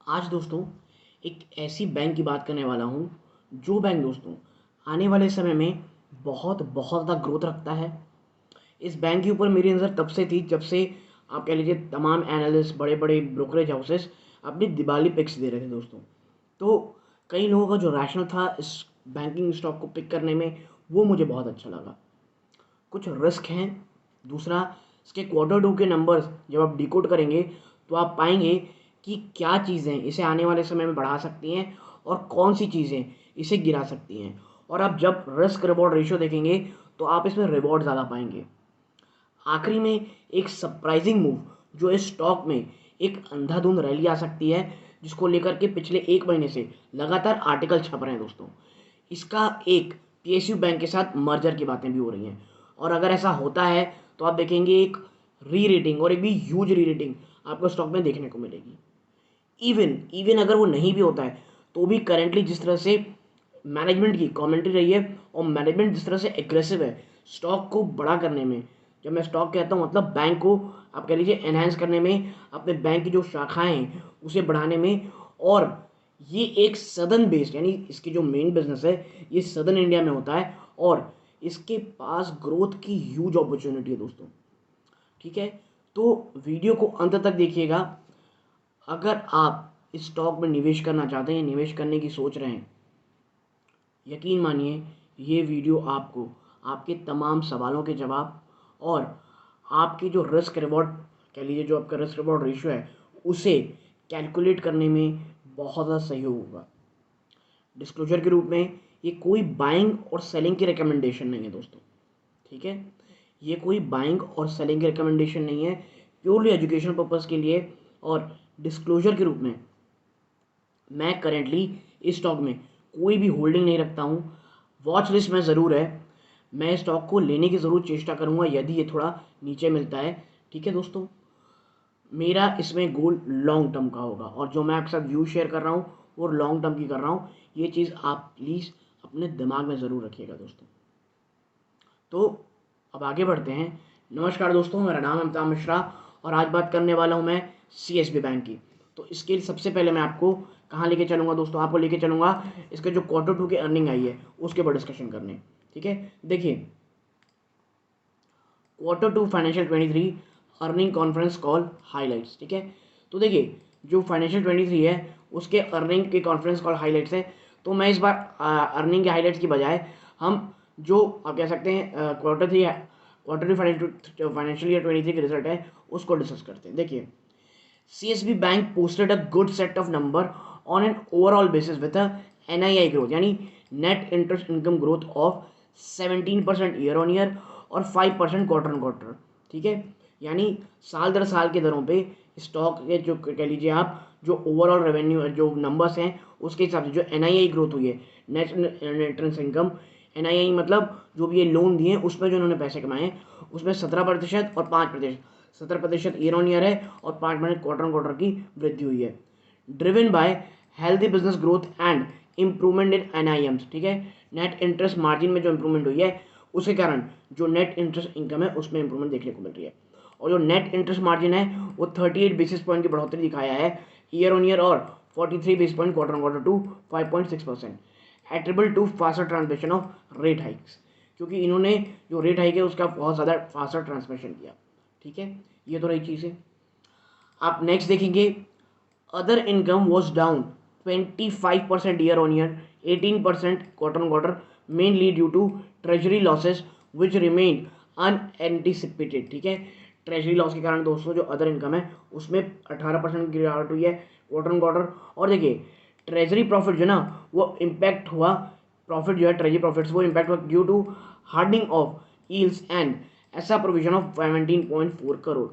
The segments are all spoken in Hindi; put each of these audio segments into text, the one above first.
आज दोस्तों एक ऐसी बैंक की बात करने वाला हूँ, जो बैंक दोस्तों आने वाले समय में बहुत बहुत ज़्यादा ग्रोथ रखता है। इस बैंक के ऊपर मेरी नज़र तब से थी जब से आप कह लीजिए तमाम एनालिस्ट, बड़े-बड़े ब्रोकरेज हाउसेस अपनी दिवाली पिक्स दे रहे थे दोस्तों। तो कई लोगों का जो रैशनल था इस बैंकिंग स्टॉक को पिक करने में, वो मुझे बहुत अच्छा लगा। कुछ रिस्क हैं। दूसरा, इसके क्वार्टर टू के नंबर्स जब आप डिकोड करेंगे तो आप पाएंगे कि क्या चीज़ें इसे आने वाले समय में बढ़ा सकती हैं और कौन सी चीज़ें इसे गिरा सकती हैं। और आप जब रिस्क रिवॉर्ड रेशियो देखेंगे तो आप इसमें रिवॉर्ड ज़्यादा पाएंगे। आखिरी में एक सरप्राइजिंग मूव जो इस स्टॉक में एक अंधाधुंध रैली आ सकती है, जिसको लेकर के पिछले एक महीने से लगातार आर्टिकल छप रहे हैं दोस्तों। इसका एक पीएसयू बैंक के साथ मर्जर की बातें भी हो रही हैं, और अगर ऐसा होता है तो आप देखेंगे एक री रेटिंग और एक भी ह्यूज री रेटिंग आपको स्टॉक में देखने को मिलेगी। इवन इवन अगर वो नहीं भी होता है तो भी करेंटली जिस तरह से मैनेजमेंट की कमेंट्री रही है और मैनेजमेंट जिस तरह से एग्रेसिव है स्टॉक को बड़ा करने में। जब मैं स्टॉक कहता हूँ मतलब बैंक को आप कह लीजिए एनहांस करने में, अपने बैंक की जो शाखाएं हैं उसे बढ़ाने में। और ये एक सदर्न बेस्ड यानी इसकी जो मेन बिजनेस है ये सदर्न इंडिया में होता है, और इसके पास ग्रोथ की ह्यूज अपॉर्चुनिटी है दोस्तों। ठीक है, तो वीडियो को अंत तक देखिएगा। अगर आप इस स्टॉक में निवेश करना चाहते हैं, निवेश करने की सोच रहे हैं, यकीन मानिए ये वीडियो आपको आपके तमाम सवालों के जवाब और आपकी जो रिस्क रिवॉर्ड कह लीजिए, जो आपका रिस्क रिवॉर्ड रेशियो है उसे कैलकुलेट करने में बहुत ज़्यादा सहयोग होगा। डिस्क्लोजर के रूप में ये कोई बाइंग और सेलिंग की रिकमेंडेशन नहीं है दोस्तों। ठीक है, ये कोई बाइंग और सेलिंग की रिकमेंडेशन नहीं है, प्योरली एजुकेशन पर्पज़ के लिए। और डिस्क्लोजर के रूप में मैं करेंटली इस स्टॉक में कोई भी होल्डिंग नहीं रखता हूँ। वॉच लिस्ट में ज़रूर है, मैं स्टॉक को लेने की ज़रूर चेष्टा करूँगा यदि ये थोड़ा नीचे मिलता है। ठीक है दोस्तों, मेरा इसमें गोल लॉन्ग टर्म का होगा, और जो मैं आपके साथ व्यू शेयर कर रहा हूँ वो लॉन्ग टर्म की कर रहा हूँ। ये चीज़ आप प्लीज़ अपने दिमाग में ज़रूर रखिएगा दोस्तों। तो अब आगे बढ़ते हैं। नमस्कार दोस्तों, मेरा नाम है अमिताभ मिश्रा और आज बात करने वाला हूँ मैं सीएसबी बैंक की। तो इसके लिए सबसे पहले मैं आपको कहाँ लेके चलूँगा दोस्तों, आपको लेके चलूँगा इसके जो क्वार्टर टू की अर्निंग आई है उसके ऊपर डिस्कशन करने। ठीक है, देखिए quarter two financial 23 earning conference call highlights. ठीक है, तो देखिए जो फाइनेंशियल 23 है उसके अर्निंग के कॉन्फ्रेंस कॉल हाइलाइट्स है। तो मैं इस बार अर्निंग के हाइलाइट्स की बजाय हम जो आप कह सकते हैं क्वार्टर थ्री फाइनेंशियल ईयर 23 के रिजल्ट है उसको डिस्कस करते हैं। देखिए CSB bank posted a good set of number on an overall basis with a NII growth यानी net interest income growth of 17% year on year और 5% क्वार्टर ऑन क्वार्टर। ठीक है, यानी साल दर साल के दरों पे स्टॉक के जो कह लीजिए आप जो ओवरऑल रेवेन्यू जो नंबर्स हैं उसके हिसाब से जो NII ग्रोथ हुई है, नेट इंटरेस्ट इनकम। NII मतलब जो भी ये लोन दिए उसमें जो उन्होंने पैसे कमाए उसमें 17% और 5%, 17% ईयर ऑन ईयर है और 5% क्वार्टर ऑन क्वार्टर की वृद्धि हुई है, driven by healthy business growth and improvement in NIMs। ठीक है, नेट इंटरेस्ट मार्जिन में जो इम्प्रूवमेंट हुई है उसके कारण जो नेट इंटरेस्ट इनकम है उसमें इम्प्रूवमेंट देखने को मिल रही है। और जो नेट इंटरेस्ट मार्जिन है वो 38 बेसिस पॉइंट की बढ़ोतरी दिखाया है ईयर ऑन ईयर और 43 basis point quarter on quarter to 5.6%, attributable to faster transmission of rate hikes, क्योंकि इन्होंने जो रेट हाइक है उसका बहुत ज़्यादा फास्टर ट्रांसमिशन किया। ठीक है, ये तो रही चीज़ है। आप नेक्स्ट देखेंगे other income was down 25% year on year, 18% quarter on quarter, mainly due to treasury losses which remain unanticipated. ठीक है, ट्रेजरी लॉस के कारण दोस्तों जो अदर इनकम है उसमें 18% की गिरावट हुई है क्वार्टर ऑन क्वार्टर। और देखिए ट्रेजरी प्रॉफिट जो ना वो इम्पैक्ट हुआ, प्रॉफिट जो है ट्रेजरी प्रॉफिट्स वो इम्पैक्ट हुआ due to hardening of yields and ऐसा प्रोविजन ऑफ 17.4 करोड़।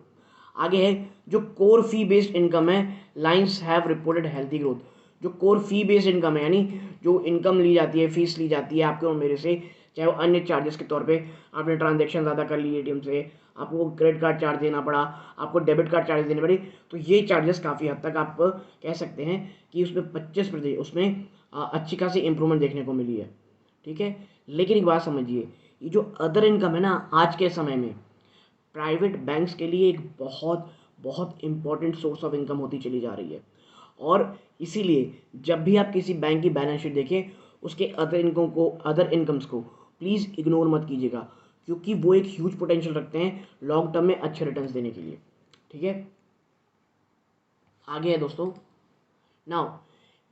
आगे है जो कोर फी बेस्ड इनकम है, lines have reported healthy growth. जो कोर फी बेस्ड इनकम है यानी जो इनकम ली जाती है, फीस ली जाती है आपके और मेरे से, चाहे वो अन्य चार्जेस के तौर पे आपने ट्रांजैक्शन ज़्यादा कर ली एटीएम से, आपको क्रेडिट कार्ड चार्ज देना पड़ा, आपको डेबिट कार्ड चार्ज देने पड़ी, तो ये चार्जेस काफ़ी हद तक आप कह सकते हैं कि उसमें 25% उसमें अच्छी खासी इंप्रूवमेंट देखने को मिली है। ठीक है, लेकिन एक बात समझिए, ये जो अदर इनकम है ना आज के समय में प्राइवेट बैंक्स के लिए एक बहुत बहुत इंपॉर्टेंट सोर्स ऑफ इनकम होती चली जा रही है। और इसीलिए जब भी आप किसी बैंक की बैलेंस शीट देखें उसके अदर इनकम्स को प्लीज़ इग्नोर मत कीजिएगा, क्योंकि वो एक ह्यूज पोटेंशियल रखते हैं लॉन्ग टर्म में अच्छे रिटर्न्स देने के लिए। ठीक है, आगे है दोस्तों। Now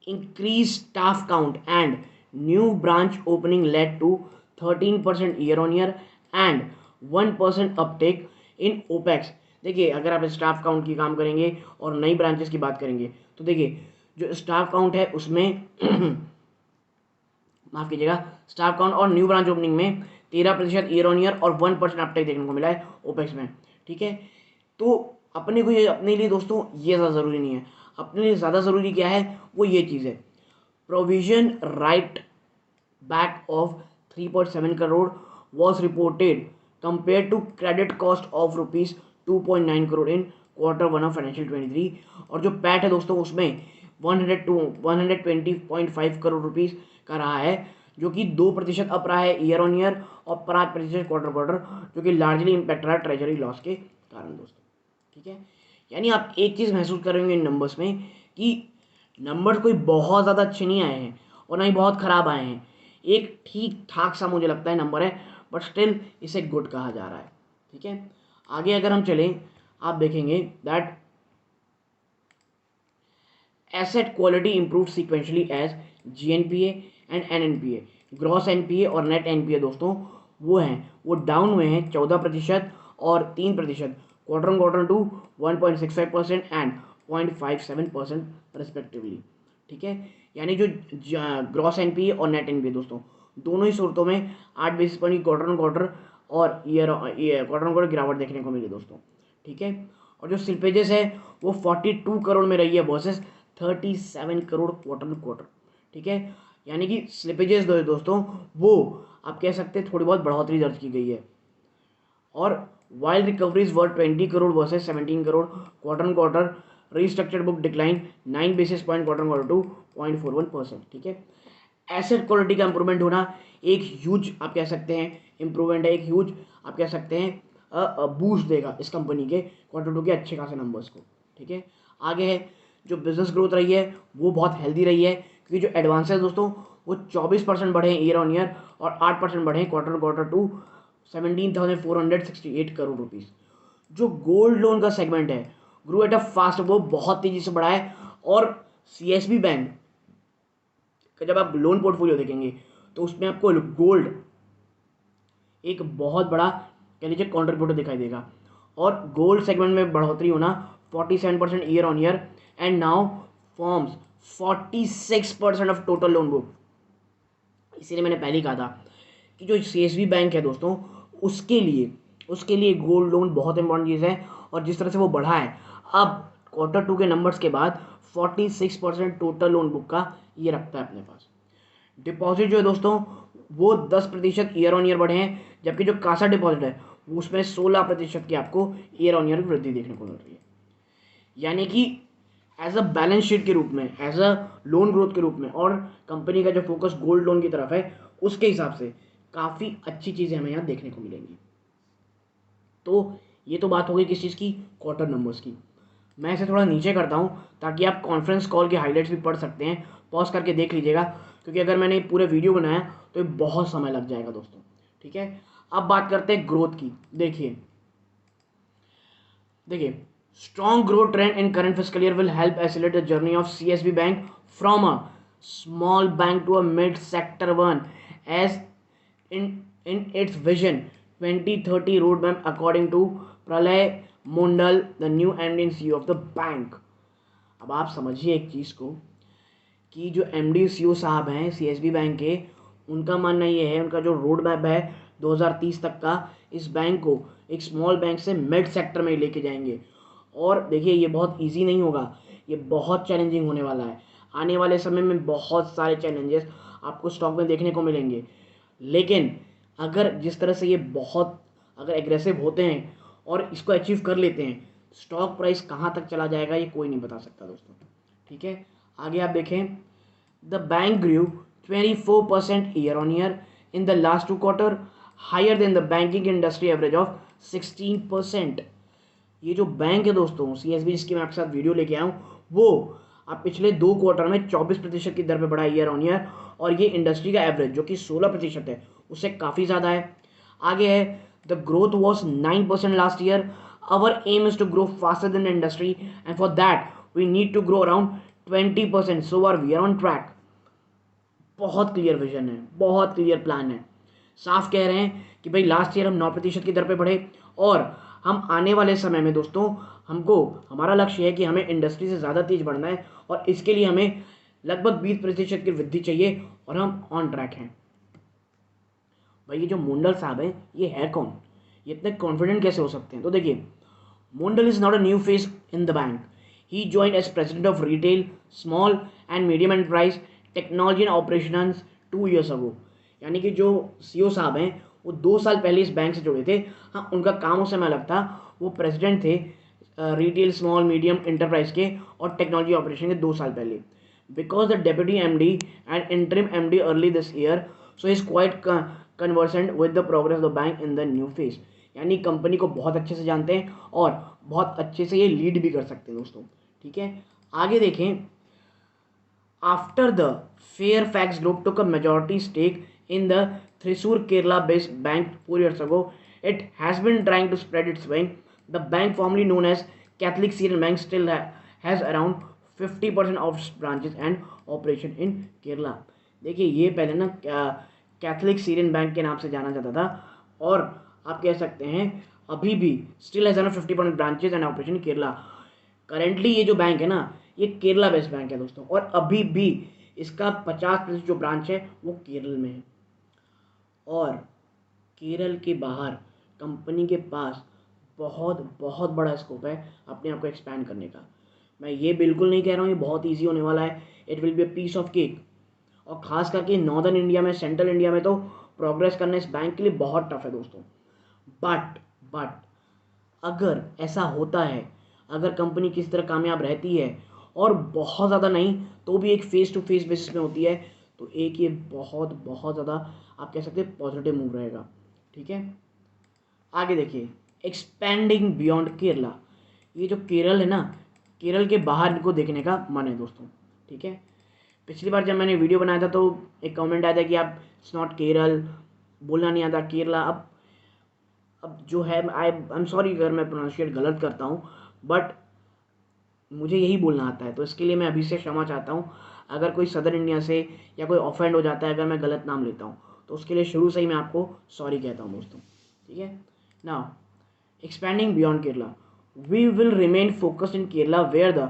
increased staff count and new branch opening led to 13% year on year and 1% uptake in OPEX। देखिए, अगर आप स्टाफ काउंट की काम करेंगे और नई ब्रांचेस की बात करेंगे तो देखिए जो स्टाफ काउंट है उसमें माफ कीजिएगा, स्टाफ काउंट और न्यू ब्रांच ओपनिंग में 13% ईयर ऑन ईयर और 1% अपटेक देखने को मिला है ओपेक्स में। ठीक है, तो अपने को ये अपने लिए दोस्तों ये ज़्यादा ज़रूरी नहीं है। अपने लिए ज़्यादा ज़रूरी क्या है, वो ये चीज़ है, provision write back of 3.7 crore was reported compare to credit cost of rupees 2.9 crore in Q1 of financial 23। और जो पैट है दोस्तों उसमें 120.5 करोड़ रुपीज़ का रहा है, जो कि 2% अप रहा है ईयर ऑन ईयर और 5% क्वार्टर, जो कि लार्जली इम्पैक्ट रहा है ट्रेजरी लॉस के कारण दोस्तों। ठीक है, यानी आप एक चीज़ महसूस करेंगे इन नंबर्स में कि नंबर्स कोई बहुत ज़्यादा अच्छे नहीं आए हैं और ना ही बहुत ख़राब आए हैं, एक ठीक ठाक सा मुझे लगता है नंबर है, बट स्टिल इसे गुड कहा जा रहा है। ठीक है, आगे अगर हम चलें आप देखेंगे that asset quality improve sequentially as GNPA and NNPA। Gross NPA और नेट NPA दोस्तों वो डाउन हुए हैं 14% और 3% क्वार्टर टू 1.65% एंड 0.57% रिस्पेक्टिवली। ठीक है, यानी जो ग्रॉस NPA और नेट NPA दोस्तों दोनों ही सूरतों में 8 बेसिस पॉइंट की क्वार्टर और क्वार्टर गिरावट देखने को मिली दोस्तों। ठीक है, और जो स्लिपेजेस है वो 42 करोड़ में रही है वर्सेस 37 करोड़ क्वार्टर। ठीक है, यानी कि स्लिपेजेस दोस्तों वो आप कह सकते हैं थोड़ी बहुत बढ़ोतरी दर्ज की गई है। और while recoveries were 20 crore versus 17 crore quarter, restructured book decline 9 basis point quarter to 0.41%। ठीक है, एसेट क्वालिटी का इंप्रूवमेंट होना एक ह्यूज आप कह सकते हैं इंप्रूवमेंट है, एक ह्यूज आप कह सकते हैं बूस्ट देगा इस कंपनी के Q2 के अच्छे खासे नंबर्स को। ठीक है, आगे है जो बिजनेस ग्रोथ रही है वो बहुत हेल्दी रही है, क्योंकि जो एडवांसेस दोस्तों वो 24% बढ़े हैं ईयर ऑन ईयर और 8% बढ़े हैं क्वार्टर टू 17,468 करोड़ रुपीज़। जो गोल्ड लोन का सेगमेंट है ग्रो एट अ फास्ट, वो बहुत तेजी से बढ़ा है। और CSB बैंक का जब आप लोन पोर्टफोलियो देखेंगे तो उसमें आपको गोल्ड एक बहुत बड़ा कह लीजिए कॉन्ट्रीब्यूटर दिखाई देगा। और गोल्ड सेगमेंट में बढ़ोतरी होना 47% year on year and now forms 46% of total loan book. इसीलिए मैंने पहले ही कहा था कि जो CSB बैंक है दोस्तों उसके लिए गोल्ड लोन बहुत इंपॉर्टेंट चीज़ है। और जिस तरह से वो बढ़ा है अब Q2 के नंबर्स के बाद 46% टोटल लोन बुक का ये रखता है अपने पास। डिपॉजिट जो है दोस्तों वो 10% ईयर ऑन ईयर बढ़े हैं, जबकि जो कासा डिपॉजिट है उसमें 16% की आपको ईयर ऑन ईयर वृद्धि देखने को मिल रही है। यानी कि एज अ बैलेंस शीट के रूप में, एज अ लोन ग्रोथ के रूप में, और कंपनी का जो फोकस गोल्ड लोन की तरफ है उसके हिसाब से काफ़ी अच्छी चीज़ें हमें यहाँ देखने को मिलेंगी। तो ये तो बात हो गई किस चीज़ की, क्वार्टर नंबर्स की। मैं इसे थोड़ा नीचे करता हूँ ताकि आप कॉन्फ्रेंस कॉल के हाईलाइट्स भी पढ़ सकते हैं, पॉज करके देख लीजिएगा, क्योंकि अगर मैंने पूरे वीडियो बनाया तो ये बहुत समय लग जाएगा दोस्तों। ठीक है, अब बात करते हैं ग्रोथ की। देखिए strong growth trend in current fiscal year will help accelerate the journey of CSB bank from a small bank to a mid sector one as in its vision 2030 roadmap according to Pralay Mundal, the new MD and CEO of the bank. अब आप समझिए एक चीज़ को कि जो MD CEO साहब हैं CSB बैंक के, उनका मानना ये है, उनका जो रोड मैप है 2030 तक का, इस बैंक को एक स्मॉल बैंक से मिड सेक्टर में लेके जाएंगे। और देखिए ये बहुत इजी नहीं होगा, ये बहुत चैलेंजिंग होने वाला है। आने वाले समय में बहुत सारे चैलेंजेस आपको स्टॉक में देखने को मिलेंगे, लेकिन अगर जिस तरह से ये बहुत अगर एग्रेसिव होते हैं और इसको अचीव कर लेते हैं, स्टॉक प्राइस कहाँ तक चला जाएगा ये कोई नहीं बता सकता दोस्तों। ठीक है, आगे आप देखें, the bank grew 24% year on year in the last 2 quarter, higher than the banking industry average of 16%। ये जो बैंक है दोस्तों CSB जिसकी मैं आपके साथ वीडियो लेके आया हूँ, वो अब पिछले 2 क्वार्टर में 24% की दर पे बढ़ा ईयर ऑन ईयर, और ये इंडस्ट्री का एवरेज जो कि 16% है उससे काफ़ी ज़्यादा है। आगे है the growth was 9% last year, our aim is to grow faster than industry and for that we need to grow around 20%, so are we are on track. बहुत क्लियर विजन है, बहुत क्लियर प्लान है। साफ कह रहे हैं कि भाई लास्ट ईयर हम 9% की दर पे बढ़े, और हम आने वाले समय में दोस्तों हमारा लक्ष्य है कि हमें इंडस्ट्री से ज़्यादा तेज बढ़ना है, और इसके लिए हमें लगभग 20% की वृद्धि चाहिए, और हम ऑन ट्रैक हैं। भाई ये जो मुंडल साहब हैं ये है कौन, ये इतने कॉन्फिडेंट कैसे हो सकते हैं? तो देखिए, Mundal is not a new face in the bank. He joined as president of retail small and medium enterprise technology and operation 2 years ago. यानी कि जो सीईओ साहब हैं वो 2 साल पहले इस बैंक से जुड़े थे। हाँ, उनका काम उस समय अलग था, वो प्रेसिडेंट थे रिटेल स्मॉल मीडियम एंटरप्राइज के और टेक्नोलॉजी ऑपरेशन के 2 साल पहले। Because the deputy MD and interim MD early this year, so is quite conversant with the progress of the bank in the new phase. यानी कंपनी को बहुत अच्छे से जानते हैं और बहुत अच्छे से ये लीड भी कर सकते हैं दोस्तों। ठीक है, आगे देखें। After the Fairfax Group took a majority stake in the Thrissur Kerala-based bank 4 years ago, it has been trying to spread its wing. The bank, formerly known as Catholic Syrian Bank, still has around 50% of its branches and operation in Kerala. देखिए, ये पहले ना कैथलिक सीरियन बैंक के नाम से जाना जाता था, और आप कह सकते हैं अभी भी still has around 50% branches and operation in Kerala. Currently ये जो बैंक है ना, ये केरला बेस्ड बैंक है दोस्तों, और अभी भी इसका 50% जो ब्रांच है वो केरल में है। और केरल के बाहर कंपनी के पास बहुत बहुत बड़ा स्कोप है अपने आप को एक्सपैंड करने का। मैं ये बिल्कुल नहीं कह रहा हूँ ये बहुत ईजी होने वाला है, it will be a piece of cake. और ख़ास करके नॉर्दर्न इंडिया में, सेंट्रल इंडिया में तो प्रोग्रेस करना इस बैंक के लिए बहुत टफ है दोस्तों। बट अगर ऐसा होता है, अगर कंपनी किस तरह कामयाब रहती है, और बहुत ज़्यादा नहीं तो भी एक फेस टू फेस बेसिस में होती है, तो एक ये बहुत बहुत ज़्यादा आप कह सकते हैं पॉजिटिव मूव रहेगा। ठीक है, आगे देखिए। Expanding beyond Kerala. ये जो केरल है ना, केरल के बाहर इनको देखने का मन है दोस्तों। ठीक है, पिछली बार जब मैंने वीडियो बनाया था तो एक कमेंट आया था कि आप इट्स नॉट केरल, बोलना नहीं आता केरला। अब जो है आई एम सॉरी अगर मैं प्रोनाउंशिएट गलत करता हूँ, बट मुझे यही बोलना आता है, तो इसके लिए मैं अभी से क्षमा चाहता हूँ। अगर कोई सदर इंडिया से या कोई ऑफेंड हो जाता है अगर मैं गलत नाम लेता हूँ, तो उसके लिए शुरू से ही मैं आपको सॉरी कहता हूँ दोस्तों। ठीक है, now expanding beyond Kerala, we will remain focused in Kerala where the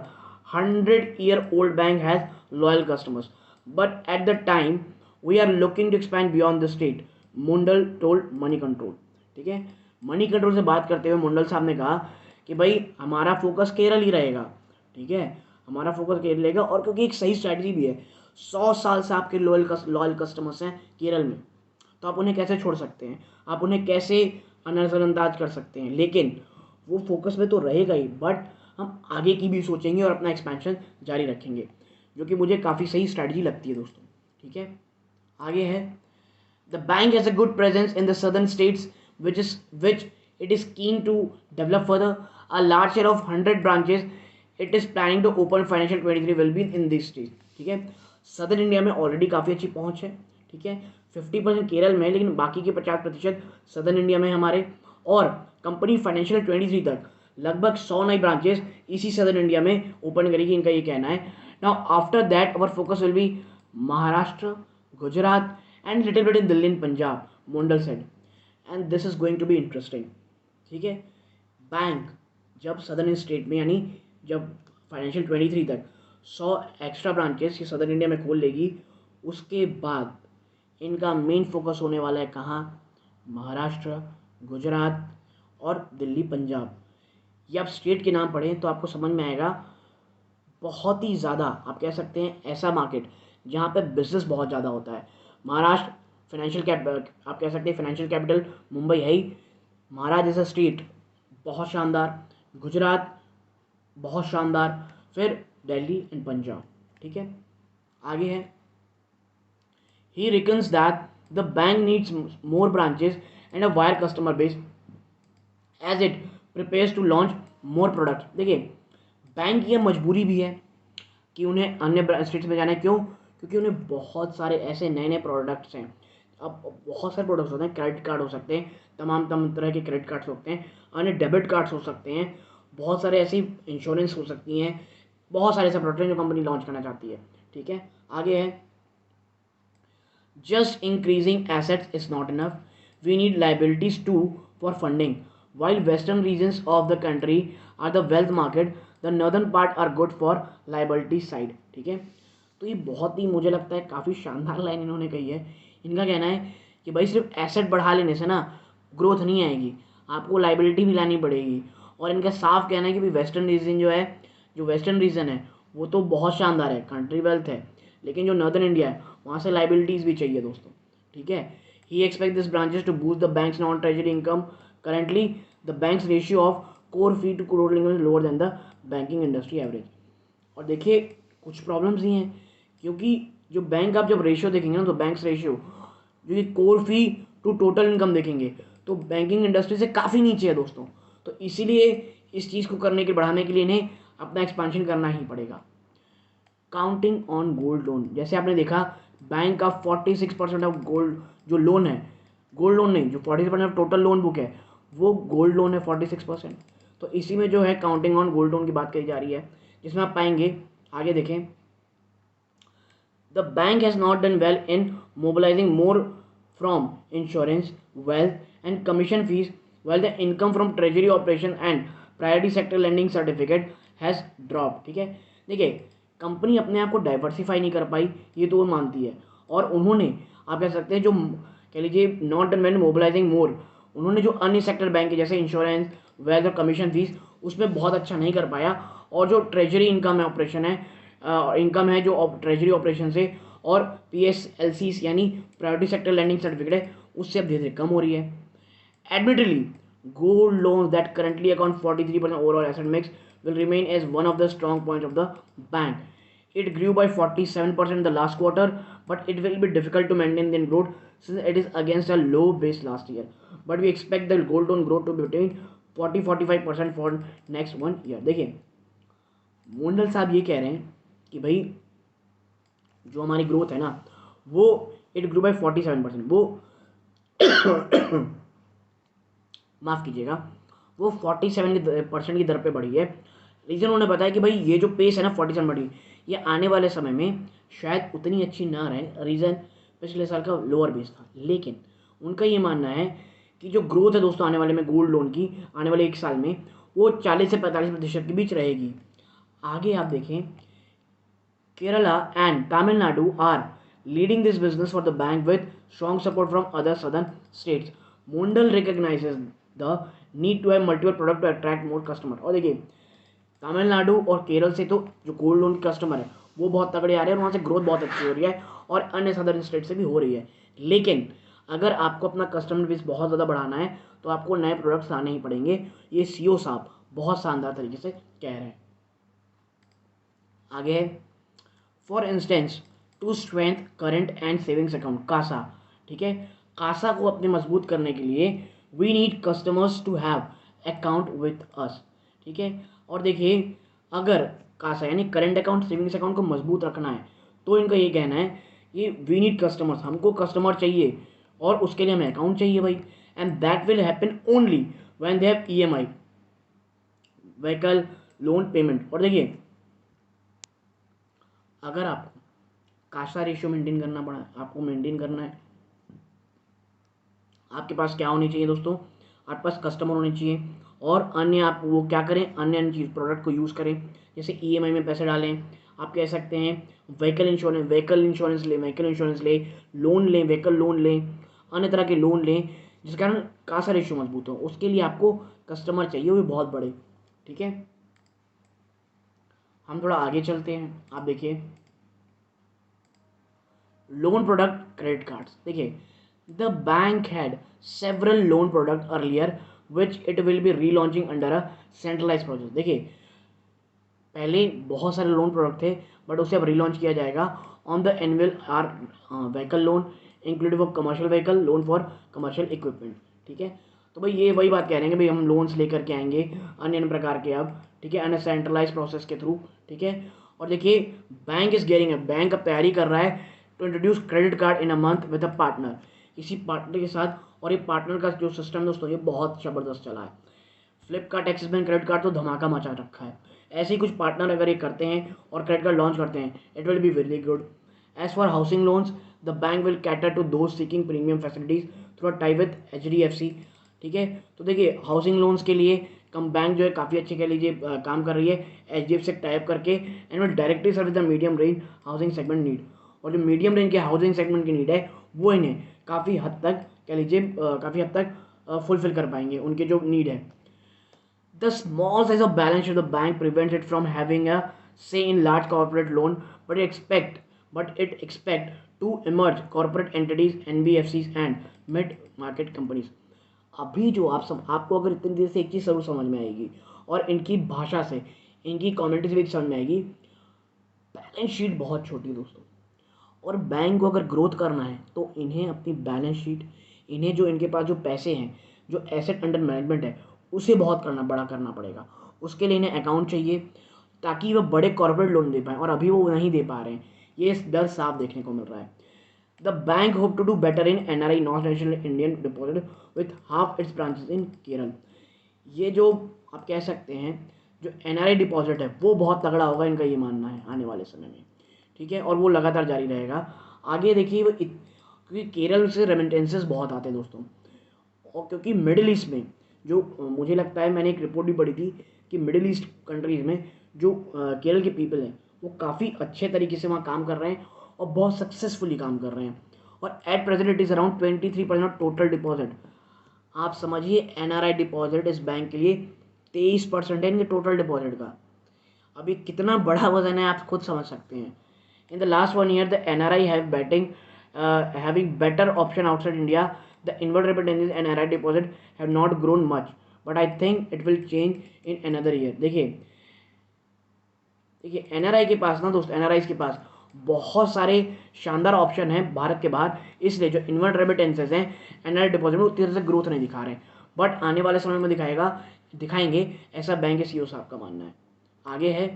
100-year-old bank has loyal customers, but at the time we are looking to expand beyond the state, Mundal told Moneycontrol. ठीक है, मनी कंट्रोल से बात करते हुए मुंडल साहब ने कहा कि भाई हमारा फोकस केरल ही रहेगा। ठीक है, हमारा फोकस केरल रहेगा, और क्योंकि एक सही स्ट्रैटेजी भी है, 100 साल से आपके लॉयल कस्टमर्स हैं केरल में, तो आप उन्हें कैसे छोड़ सकते हैं, आप उन्हें कैसे नज़रअंदाज कर सकते हैं। लेकिन वो फोकस में तो रहेगा ही, बट हम आगे की भी सोचेंगे और अपना एक्सपेंशन जारी रखेंगे, जो कि मुझे काफ़ी सही स्ट्रैटेजी लगती है दोस्तों। ठीक है, आगे है। The bank has a good presence in the southern states which it is keen to develop further. A large share of 100 branches it is planning to open financial 23 will be in this state. ठीक है, सदर्न इंडिया में ऑलरेडी काफ़ी अच्छी पहुंच है। ठीक है, 50% केरल में, लेकिन बाकी के 50% सदर्न इंडिया में हमारे, और कंपनी फाइनेंशियल 23 तक लगभग 100 नई ब्रांचेस इसी सदर्न इंडिया में ओपन करेगी, इनका ये कहना है। Now after that our focus will be Maharashtra, Gujarat and little bit in Delhi and Punjab, Mundal said, and this is going to be interesting. ठीक है, बैंक जब सदर्न स्टेट में, यानी जब फाइनेंशियल 23 तक 100 एक्स्ट्रा ब्रांचेस ये सदर्न इंडिया में खोल लेगी, उसके बाद इनका मेन फोकस होने वाला है कहाँ? महाराष्ट्र, गुजरात और दिल्ली, पंजाब। ये आप स्टेट के नाम पढ़ें तो आपको समझ में आएगा। बहुत ही ज़्यादा आप कह सकते हैं ऐसा मार्केट जहाँ पे बिजनेस बहुत ज़्यादा होता है। महाराष्ट्र फाइनेंशियल आप कह सकते हैं फाइनेंशियल कैपिटल मुंबई है ही, महाराष्ट्र जैसा स्टेट बहुत शानदार, गुजरात बहुत शानदार, फिर दिल्ली एंड पंजाब। ठीक है, आगे है। He reckons that the bank needs more branches and a wider customer base as it prepares to launch more product. देखिए, बैंक की मजबूरी भी है कि उन्हें अन्य स्टेट्स में जाना है। क्यों? क्योंकि उन्हें बहुत सारे ऐसे नए नए प्रोडक्ट्स हैं। अब बहुत सारे प्रोडक्ट्स होते हैं, क्रेडिट कार्ड हो सकते हैं, तमाम तरह के क्रेडिट कार्ड्स होते हैं, अन्य डेबिट कार्ड्स हो सकते हैं, बहुत सारे ऐसी इंश्योरेंस हो सकती हैं, बहुत सारे ऐसे प्रोडक्ट हैं जो कंपनी लॉन्च करना चाहती है। ठीक है, आगे है, just increasing assets is not enough. We need liabilities too for funding. While western regions of the country are the wealth market, the northern part are good for liability side. ठीक है, तो ये बहुत ही मुझे लगता है काफ़ी शानदार लाइन इन्होंने कही है। इनका कहना है कि भाई सिर्फ एसेट बढ़ा लेने से ना ग्रोथ नहीं आएगी, आपको लाइबिलिटी भी लानी पड़ेगी। और इनका साफ कहना है कि भाई वेस्टर्न रीजन जो है, जो वेस्टर्न रीजन है वो तो बहुत शानदार है, कंट्री वेल्थ है, लेकिन जो नॉर्दर्न इंडिया है वहाँ से लाइबिलिटीज़ भी चाहिए दोस्तों। ठीक है, he expect this branches to boost the bank's non treasury income. Currently the bank's ratio of core fee to core income is lower than the banking industry average. और देखिए कुछ प्रॉब्लम्स ही हैं, क्योंकि जो बैंक आप जब रेशियो देखेंगे ना, तो बैंक्स रेशियो जो कि core fee to total income देखेंगे तो बैंकिंग इंडस्ट्री से काफ़ी नीचे है दोस्तों। तो इसीलिए इस चीज़ को करने के बढ़ाने के लिए इन्हें अपना एक्सपेंशन करना ही पड़ेगा। काउंटिंग ऑन गोल्ड लोन, जैसे आपने देखा बैंक का 46% ऑफ गोल्ड जो लोन है, गोल्ड लोन नहीं, जो 46% ऑफ टोटल लोन बुक है वो गोल्ड लोन है 46%। तो इसी में जो है काउंटिंग ऑन गोल्ड लोन की बात करी जा रही है, जिसमें आप पाएंगे, आगे देखें, the bank has not done well in mobilising more from insurance, wealth and commission fees, well the income from treasury operation and priority sector lending certificate has drop. ठीक है, देखिए कंपनी अपने आप को डाइवर्सिफाई नहीं कर पाई, ये तो वो मानती है, और उन्होंने, आप कह सकते हैं, जो कह लीजिए नॉट डन वेल मोबिलाइजिंग मोर, उन्होंने जो अन्य सेक्टर बैंक है जैसे इंश्योरेंस, वेल्थ और कमीशन फीस, उसमें बहुत अच्छा नहीं कर पाया। और जो ट्रेजरी इनकम है, ऑपरेशन है, इनकम है जो ट्रेजरी ऑपरेशन से, और PSLC यानी प्रायोरिटी सेक्टर लैंडिंग सर्टिफिकेट है, उससे अब धीरे धीरे कम हो रही है। Admittedly, gold loans that currently account 43% overall asset mix will remain as one of the strong points of the bank. It grew by 47% in the last quarter, but it will be difficult to maintain the growth since it is against a low base last year. But we expect the gold loan growth to be between 40-45% for next 1 year. देखिए मोंडल साहब ये कह रहे हैं कि भाई जो हमारी ग्रोथ है ना वो इट ग्रो बाय 47%, वो माफ़ कीजिएगा, वो 47% की दर पे बढ़ी है। रीज़न उन्होंने बताया कि भाई ये जो पेस है ना 47 बढ़ी, ये आने वाले समय में शायद उतनी अच्छी ना रहे। रीज़न पिछले साल का लोअर बेस था, लेकिन उनका ये मानना है कि जो ग्रोथ है दोस्तों आने वाले में गोल्ड लोन की, आने वाले 1 साल में वो 40 से 45% के बीच रहेगी। आगे आप देखें, Kerala and Tamil Nadu are leading this business for the bank with strong support from other southern states. Mondal recognizes the need to have multiple product to attract more customer. और देखिए तमिलनाडु और केरल से तो जो गोल्ड लोन कस्टमर है वो बहुत तगड़े आ रहे हैं और वहाँ से ग्रोथ बहुत अच्छी हो रही है, और अन्य सदर्न स्टेट से भी हो रही है। लेकिन अगर आपको अपना कस्टमर बेस बहुत ज़्यादा बढ़ाना है तो आपको नए प्रोडक्ट्स लाने ही पड़ेंगे। ये CEO साहब बहुत शानदार तरीके से कह रहे हैं। आगे है, for instance to strength current and savings account CASA. ठीक है, कासा को अपने मजबूत करने के लिए we need customers to have account with us. ठीक है, और देखिए अगर कासा यानी करेंट अकाउंट सेविंग्स अकाउंट को मजबूत रखना है तो इनका ये कहना है कि वी नीड कस्टमर्स, हमको कस्टमर चाहिए और उसके लिए हमें अकाउंट चाहिए भाई, and that will happen only when they have EMI, vehicle loan payment. और देखिए अगर आपको कासा रेशियो मेंटेन करना पड़ा, आपको मेंटेन करना है, आपके पास क्या होनी चाहिए दोस्तों, आपके पास कस्टमर होने चाहिए, और अन्य आप वो क्या करें, अन्य चीज़ प्रोडक्ट को यूज़ करें, जैसे EMI में पैसे डालें, आप कह सकते हैं व्हीकल इंश्योरेंस लें, लोन लें, व्हीकल लोन लें, अन्य तरह के लोन लें, जिस कारण कासा रेशियो मजबूत हो। उसके लिए आपको कस्टमर चाहिए, वो भी बहुत बड़े। ठीक है, हम थोड़ा आगे चलते हैं। आप देखिए लोन प्रोडक्ट क्रेडिट कार्ड्स, देखिए the bank had several loan product earlier which it will be relaunching under a centralize process. देखिए पहले बहुत सारे लोन प्रोडक्ट थे, बट उसे अब रीलॉन्च किया जाएगा on the annual are vehicle loan inclusive of commercial vehicle loan for commercial equipment. ठीक है, तो भाई ये वही बात कह रहे हैं कि भाई हम लोन्स लेकर के आएंगे अन्य अन्य प्रकार के अब। ठीक है, अन्य सेंट्रलाइज प्रोसेस के थ्रू। ठीक है, और देखिए bank is gearing up, bank अब तैयारी कर रहा है to introduce credit card in a month with a partner, किसी पार्टनर के साथ। और ये पार्टनर का जो सिस्टम दोस्तों ये बहुत ज़बरदस्त चला है। Flipkart axis bank credit card तो धमाका मचा रखा है। ऐसे ही कुछ पार्टनर अगर ये करते हैं और क्रेडिट कार्ड लॉन्च करते हैं, it will be very good. As for housing loans, the bank will cater to those seeking premium facilities through a tie with HDFC। ठीक है, तो देखिए हाउसिंग लोन्स के लिए कम बैंक जो है काफ़ी अच्छे कह लीजिए काम कर रही है HDFC से टाइप करके, and will directly serve the medium range housing segment need. और जो मीडियम रेंज के हाउसिंग सेगमेंट की नीड है वो इन्हें काफ़ी हद तक कह लीजिए काफ़ी हद तक फुलफिल कर पाएंगे उनके जो नीड है। The small size of balance sheet of the bank prevents it from having a say in large corporate loan, but it expect to emerge corporate entities, NBFCs and mid-market companies. अभी जो आपको अगर इतनी देर से एक चीज़ जरूर समझ में आएगी और इनकी भाषा से, इनकी कम्युनिटी से भी समझ में आएगी, बैलेंस शीट बहुत छोटी है दोस्तों। और बैंक को अगर ग्रोथ करना है तो इन्हें अपनी बैलेंस शीट, इन्हें जो इनके पास जो पैसे हैं, जो एसेट अंडर मैनेजमेंट है, उसे बहुत बड़ा करना पड़ेगा। उसके लिए इन्हें अकाउंट चाहिए ताकि वह बड़े कॉर्पोरेट लोन दे पाएँ, और अभी वो नहीं दे पा रहे हैं। ये डर साफ देखने को मिल रहा है। The bank hope to do better in NRI, non national Indian deposit, with half its branches in Kerala. ये जो आप कह सकते हैं जो NRI डिपॉजिट है वो बहुत तगड़ा होगा, इनका ये मानना है आने वाले समय में। ठीक है, और वो लगातार जारी रहेगा आगे। देखिए क्योंकि केरल से रेमिटेंसेस बहुत आते हैं दोस्तों, और क्योंकि मिडिल ईस्ट में जो मुझे लगता है, मैंने एक रिपोर्ट भी पढ़ी थी कि मिडिल ईस्ट कंट्रीज़ में जो केरल के पीपल हैं वो काफ़ी अच्छे तरीके से वहाँ काम कर रहे हैं और बहुत सक्सेसफुली काम कर रहे हैं। और at present it is around 23% of total deposit. आप समझिए NRI डिपॉजिट इस बैंक के लिए 23% है इनके टोटल डिपॉजिट का। अभी कितना बड़ा वजन है आप खुद समझ सकते हैं। In the last 1 year, the NRI having better option outside India. The inward remittances and NRI deposit have not grown much, but I think it will change in another year. देखिए NRI के पास ना दोस्त, NRI के पास बहुत सारे शानदार ऑप्शन हैं भारत के बाहर, इसलिए जो इनवर्ड रेमिटेंसेज हैं NRI डिपॉजिट में उतनी तरह से ग्रोथ नहीं दिखा रहे, बट आने वाले समय में दिखाएंगे, ऐसा बैंक के CEO साहब का मानना है। आगे है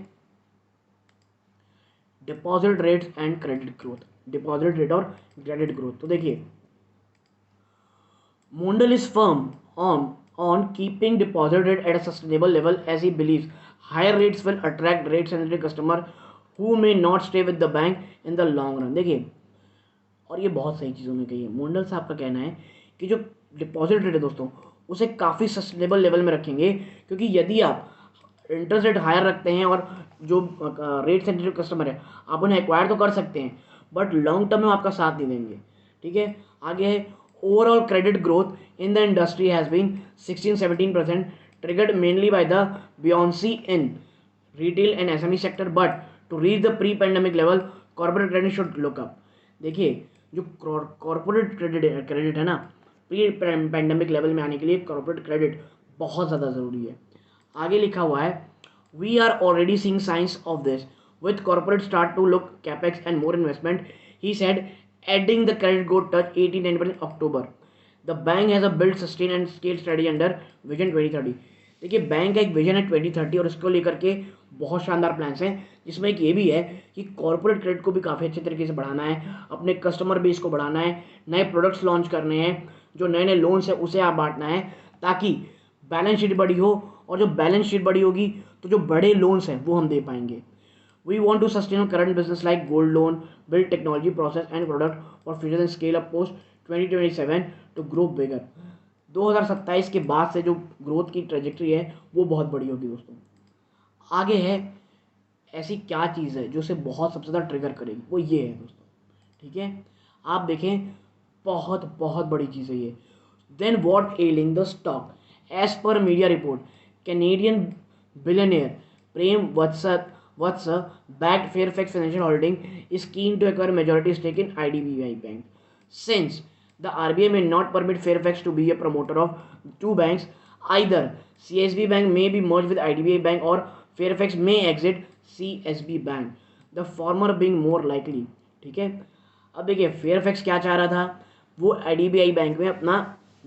deposit rates and credit growth, deposit rate और क्रेडिट ग्रोथ। तो देखिए Mondal is firm on keeping deposit rate at a sustainable level, as he believes higher rates will attract rate sensitive customer who may not stay with the bank in the long run। देखिए, और ये बहुत सही चीज़ों में कही है। मोंडल साहब का कहना है कि जो डिपॉजिट रेट है दोस्तों उसे काफ़ी सस्टेनेबल लेवल में रखेंगे, क्योंकि यदि आप इंटरेस्ट रेट हायर रखते हैं और जो रेट सेंसिटिव कस्टमर है आप उन्हें एक्वायर तो कर सकते हैं, बट लॉन्ग टर्म में आपका साथ नहीं देंगे। ठीक है, आगे है overall credit growth in the industry has been 16-17%, triggered mainly by the buoyancy in retail and SME sector, but to reach the pre pandemic level corporate credit should look up. देखिए जो कॉर्पोरेट क्रेडिट है ना, प्री पैंडेमिक लेवल में आने के लिए कॉर्पोरेट क्रेडिट बहुत ज़्यादा ज़रूरी है। आगे लिखा हुआ है we are already seeing signs of this with corporate start to look capex and more investment, he said, adding the credit growth touch 89% October. The bank has a build sustain and scale strategy under vision 2030। देखिए बैंक का एक विजन है 2030 और इसको लेकर के बहुत शानदार प्लान्स हैं, जिसमें एक ये भी है कि कॉर्पोरेट क्रेडिट को भी काफ़ी अच्छे तरीके से बढ़ाना है, अपने कस्टमर बेस को बढ़ाना है, नए प्रोडक्ट्स लॉन्च करने हैं, जो नए नए लोन्स हैं उसे आप बांटना है, ताकि बैलेंस शीट बड़ी हो, और जो बैलेंस शीट बड़ी होगी तो जो बड़े लोन्स हैं वो हम दे पाएंगे। We want to sustain current business like gold loan, build technology process and product for future and scale up post 2027 to grow bigger. 2027 के बाद से जो ग्रोथ की ट्रेजेक्ट्री है वो बहुत बड़ी होगी दोस्तों। आगे है ऐसी क्या चीज़ है जो उसे बहुत सबसे ज़्यादा ट्रिगर करेगी, वो ये है दोस्तों। ठीक है, आप देखें बहुत बहुत बड़ी चीज़ है ये। Then what ailing the stock, as per media report Canadian billionaire Prem Watsa backed Fairfax Financial Holding is keen to acquire majority stake in IDBI Bank. Since the RBI may not permit Fairfax to be a promoter of two banks, either CSB Bank may be merged with IDBI Bank or Fairfax may exit CSB Bank, the former being more likely। ठीक है, अब देखिए फेयरफैक्स क्या चाह रहा था, वो IDBI बैंक में अपना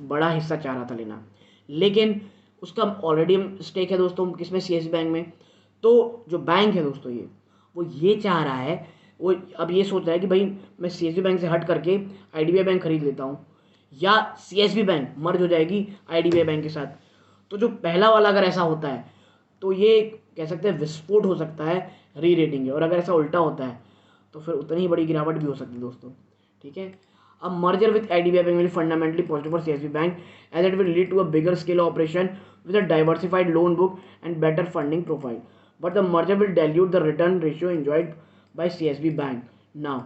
बड़ा हिस्सा चाह रहा था लेना, लेकिन उसका ऑलरेडी स्टेक है दोस्तों किसमें, CSB बैंक में। तो जो बैंक है दोस्तों ये वो ये चाह रहा है, वो अब ये सोच रहा है कि भाई मैं सीएसबी बैंक से हट करके आईडीबीआई बैंक खरीद लेता हूँ, या सीएसबी बैंक मर्ज हो जाएगी आईडीबीआई बैंक के साथ। तो जो पहला वाला अगर ऐसा होता है तो ये कह सकते हैं विस्फोट हो सकता है री रेटिंग है, और अगर ऐसा उल्टा होता है तो फिर उतनी ही बड़ी गिरावट भी हो सकती है दोस्तों। ठीक है, अब merger with IDBI bank will fundamentally positive for CSB bank as it will lead to a bigger scale operation with a diversified loan book and better funding profile, but the merger will dilute the return ratio enjoyed by CSB bank now.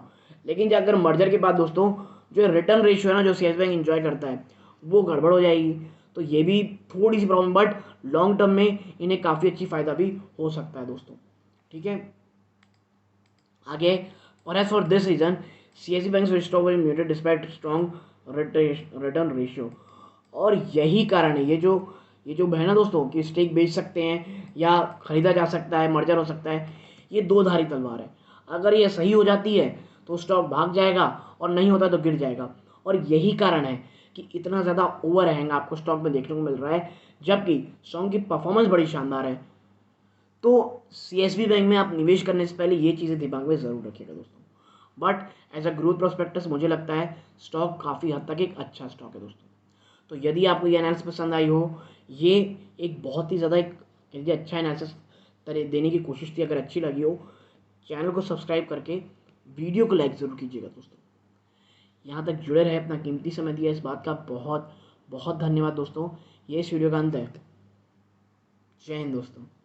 लेकिन अगर मर्जर के बाद दोस्तों जो रिटर्न रेशियो है ना जो सीएसबी बैंक एंजॉय करता है वो गड़बड़ हो जाएगी, तो ये भी थोड़ी सी प्रॉब्लम, बट लॉन्ग टर्म में इन्हें काफ़ी अच्छी फायदा भी हो सकता है दोस्तों। ठीक है, आगे perhaps for this reason CSE banks will stop very muted despite strong return ratio। और यही कारण है, ये जो है ना दोस्तों कि स्टेक बेच सकते हैं या खरीदा जा सकता है, मर्जर हो सकता है, ये दो धारी तलवार है। अगर ये सही हो जाती है तो स्टॉक भाग जाएगा और नहीं होता तो गिर जाएगा। और यही कारण है कि इतना ज़्यादा ओवर हैंग आपको स्टॉक में देखने को मिल रहा है, जबकि स्टॉक की परफॉर्मेंस बड़ी शानदार है। तो सीएसबी बैंक में आप निवेश करने से पहले ये चीज़ें दिमाग में ज़रूर रखिएगा दोस्तों। But as a growth prospectus मुझे लगता है स्टॉक काफ़ी हद तक एक अच्छा स्टॉक है दोस्तों। तो यदि आपको ये एनालिसिस पसंद आई हो, ये एक बहुत ही ज़्यादा एक यदि अच्छा एनालिसिस देने की कोशिश थी, अगर अच्छी लगी हो चैनल को सब्सक्राइब करके वीडियो को लाइक ज़रूर कीजिएगा दोस्तों। यहाँ तक जुड़े रहे, अपना कीमती समय दिया, इस बात का बहुत बहुत धन्यवाद दोस्तों। ये इस वीडियो का अंत है। जय हिंद दोस्तों।